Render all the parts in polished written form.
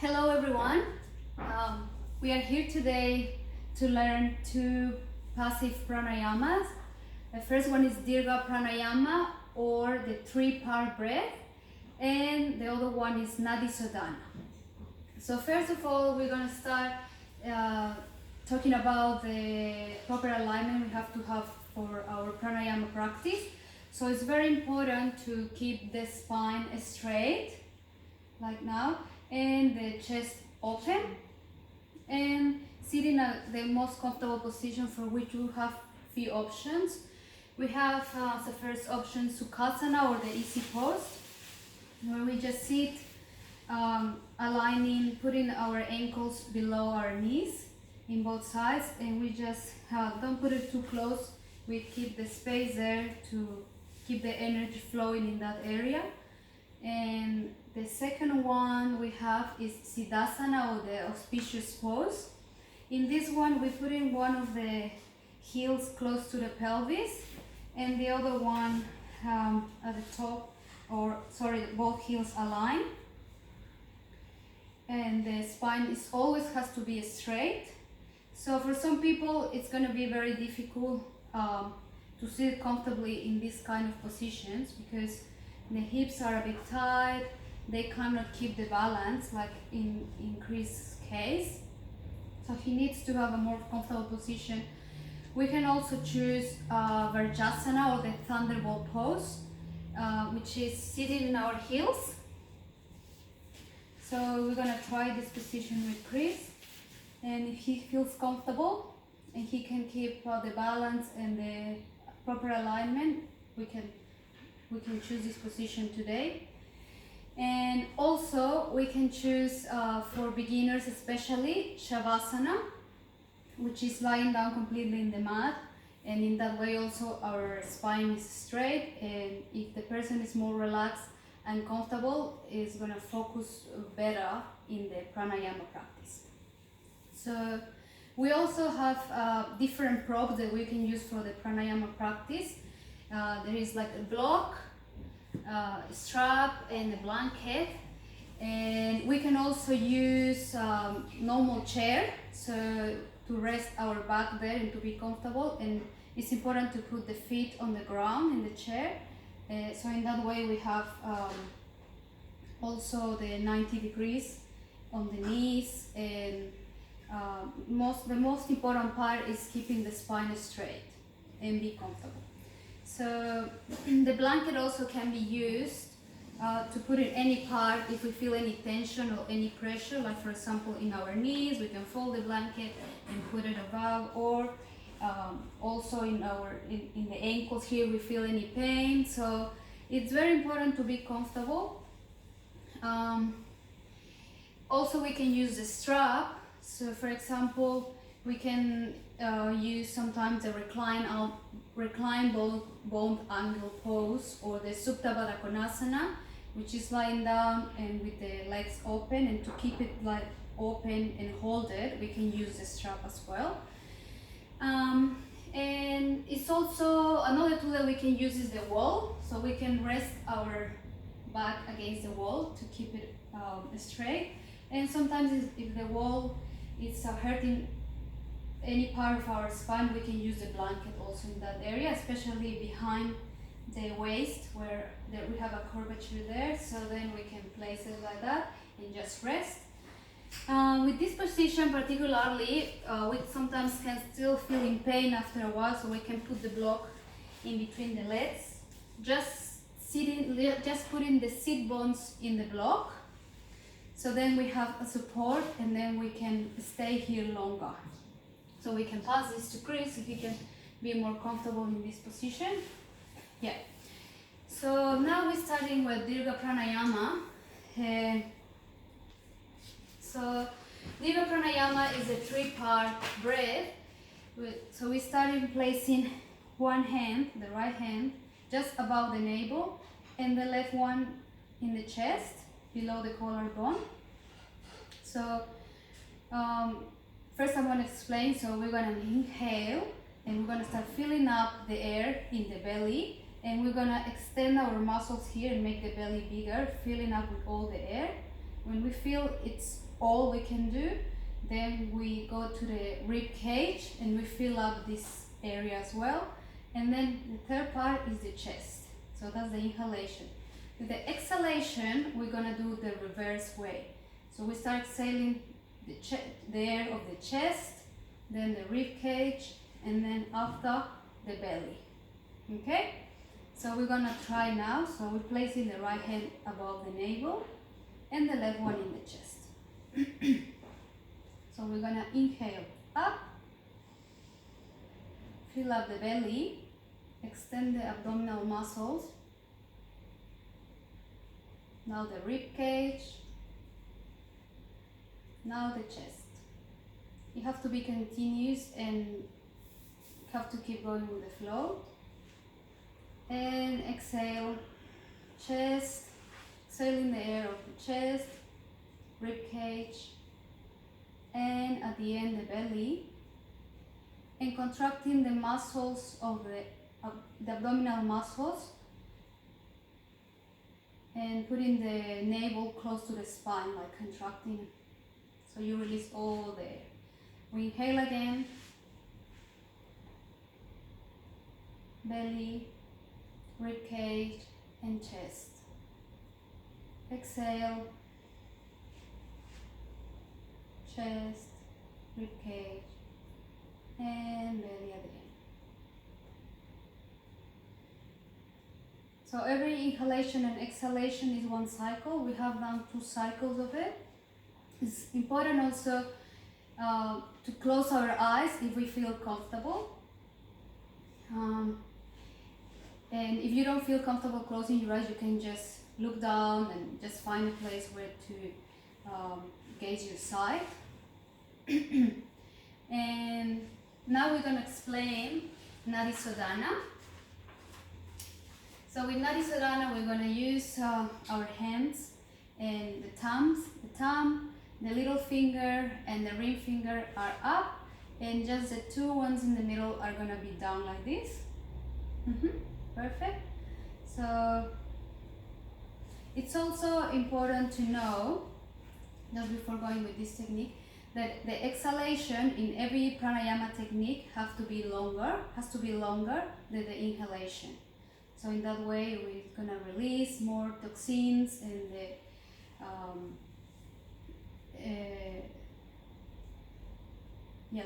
Hello everyone. We are here today to learn two passive pranayamas. The first one is Dirga Pranayama, or the three-part breath, and the other one is Nadi Sodhana. So first of all, we're going to start talking about the proper alignment we have to have for our pranayama practice. So it's very important to keep the spine straight, like now, and the chest open, and sit in the most comfortable position, for which we have few options. We have the first option, Sukhasana, or the easy pose, where we just sit aligning, putting our ankles below our knees in both sides, and we just don't put it too close. We keep the space there to keep the energy flowing in that area. And the second one we have is Siddhasana, or the auspicious pose. In this one, we put in one of the heels close to the pelvis, and the other one at the top, both heels align. And the spine always has to be straight. So for some people, it's going to be very difficult to sit comfortably in this kind of positions, because the hips are a bit tight, they cannot keep the balance like in Chris' case. So he needs to have a more comfortable position. We can also choose Vajrasana, or the thunderbolt pose, which is sitting in our heels. So we're gonna try this position with Chris, and if he feels comfortable and he can keep the balance and the proper alignment, we can choose this position today. And also we can choose for beginners especially Shavasana, which is lying down completely in the mat, and in that way also our spine is straight, and if the person is more relaxed and comfortable, is going to focus better in the pranayama practice. So we also have different props that we can use for the pranayama practice. There is like a block, strap, and a blanket, and we can also use normal chair, so to rest our back there and to be comfortable. And it's important to put the feet on the ground in the chair, so in that way we have also the 90 degrees on the knees, and the most important part is keeping the spine straight and be comfortable. So the blanket also can be used to put in any part if we feel any tension or any pressure, like for example in our knees, we can fold the blanket and put it above, or also in the ankles here we feel any pain. So it's very important to be comfortable. Also we can use the strap. So for example, we can use sometimes the recline bone angle pose, or the Supta Baddha Konasana, which is lying down and with the legs open, and to keep it like open and hold it, we can use the strap as well. And it's also another tool that we can use is the wall, so we can rest our back against the wall to keep it straight. And sometimes if the wall is hurting any part of our spine, we can use the blanket also in that area, especially behind the waist where we have a curvature there. So then we can place it like that and just rest. With this position particularly, we sometimes can still feel in pain after a while, so we can put the block in between the legs, just putting the sit bones in the block. So then we have a support, and then we can stay here longer. So we can pass this to Chris if he can be more comfortable in this position. Yeah. So now we're starting with Dirga Pranayama. So Dirga Pranayama is a three-part breath. So we start in placing one hand, the right hand, just above the navel, and the left one in the chest, below the collarbone. So first I'm going to explain. So we're going to inhale, and we're going to start filling up the air in the belly, and we're going to extend our muscles here and make the belly bigger, filling up with all the air. When we feel it's all we can do, then we go to the rib cage and we fill up this area as well. And then the third part is the chest. So that's the inhalation. With the exhalation, we're gonna do the reverse way. So we start exhaling the air of the chest, then the rib cage, and then after the belly. Okay? So we're gonna try now. So we're placing the right hand above the navel and the left one in the chest. So we're gonna inhale up, fill up the belly, extend the abdominal muscles. Now the rib cage, now the chest. You have to be continuous and have to keep going with the flow. And exhale, chest, exhaling the air of the chest, rib cage, and at the end the belly, and contracting the muscles of the abdominal muscles, and putting the navel close to the spine, like contracting, so you release all the air. We inhale again, belly, rib cage, and chest. Exhale, chest, rib cage, and belly at the end. So every inhalation and exhalation is one cycle. We have done 2 cycles of it. It's important also to close our eyes if we feel comfortable. And if you don't feel comfortable closing your eyes, you can just look down and just find a place where to gaze your sight. And now we're going to explain Nadi Sodhana. So with Nadi Sodhana, we're going to use our hands and the thumbs. The thumb, the little finger, and the ring finger are up, and just the 2 ones in the middle are going to be down like this. Perfect. So it's also important to know, just before going with this technique, that the exhalation in every pranayama technique has to be longer than the inhalation. So in that way, we're gonna release more toxins and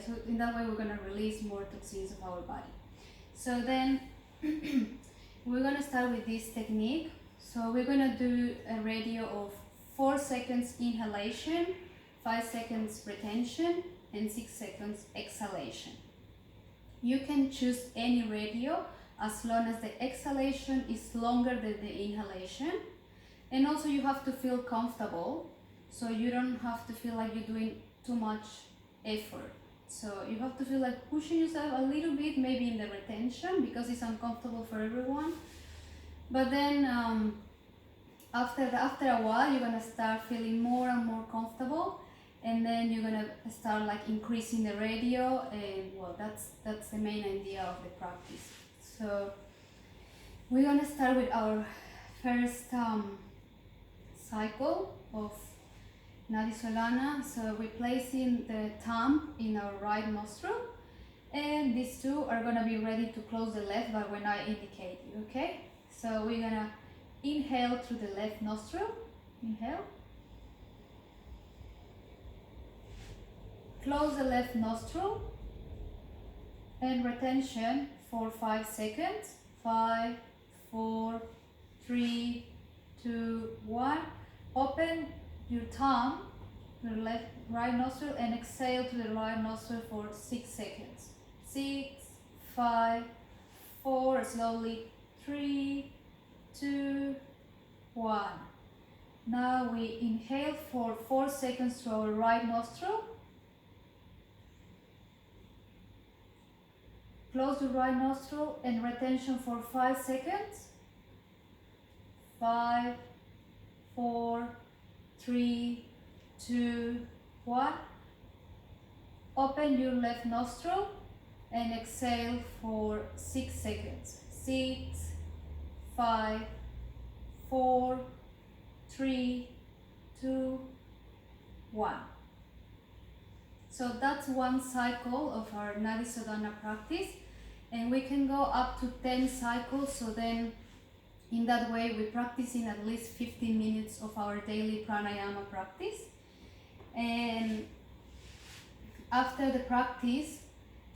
so in that way we're gonna release more toxins of our body. So then we're gonna start with this technique. So we're gonna do a radio of 4 seconds inhalation, 5 seconds retention, and 6 seconds exhalation. You can choose any radio as long as the exhalation is longer than the inhalation. And also you have to feel comfortable, so you don't have to feel like you're doing too much effort. So you have to feel like pushing yourself a little bit, maybe in the retention, because it's uncomfortable for everyone. But then after a while, you're gonna start feeling more and more comfortable, and then you're gonna start like increasing the radio, and well, that's the main idea of the practice. So we're gonna start with our first cycle of Nadi Sodhana. So we're placing the thumb in our right nostril, and these 2 are gonna be ready to close the left, but when I indicate you, okay? So we're gonna inhale through the left nostril, inhale. Close the left nostril, and retention for 5 seconds. 5, 4, 3, 2, 1. Open your thumb to the right nostril and exhale to the right nostril for 6 seconds. 6, 5, 4, slowly, 3, 2, 1. Now we inhale for 4 seconds through our right nostril. Close the right nostril and retention for 5 seconds. 5, 4, 3, 2, 1. Open your left nostril and exhale for 6 seconds. 6, 5, 4, 3, 2, 1. So that's one cycle of our Nadi Sodhana practice, and we can go up to 10 cycles. So then in that way we practice in at least 15 minutes of our daily pranayama practice. And after the practice,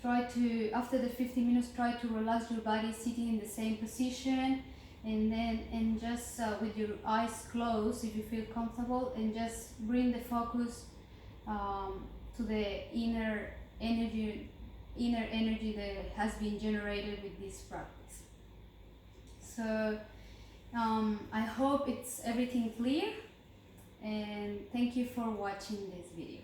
after the 15 minutes, try to relax your body sitting in the same position, and just with your eyes closed if you feel comfortable, and just bring the focus to the inner energy that has been generated with this practice. So I hope it's everything clear, and thank you for watching this video.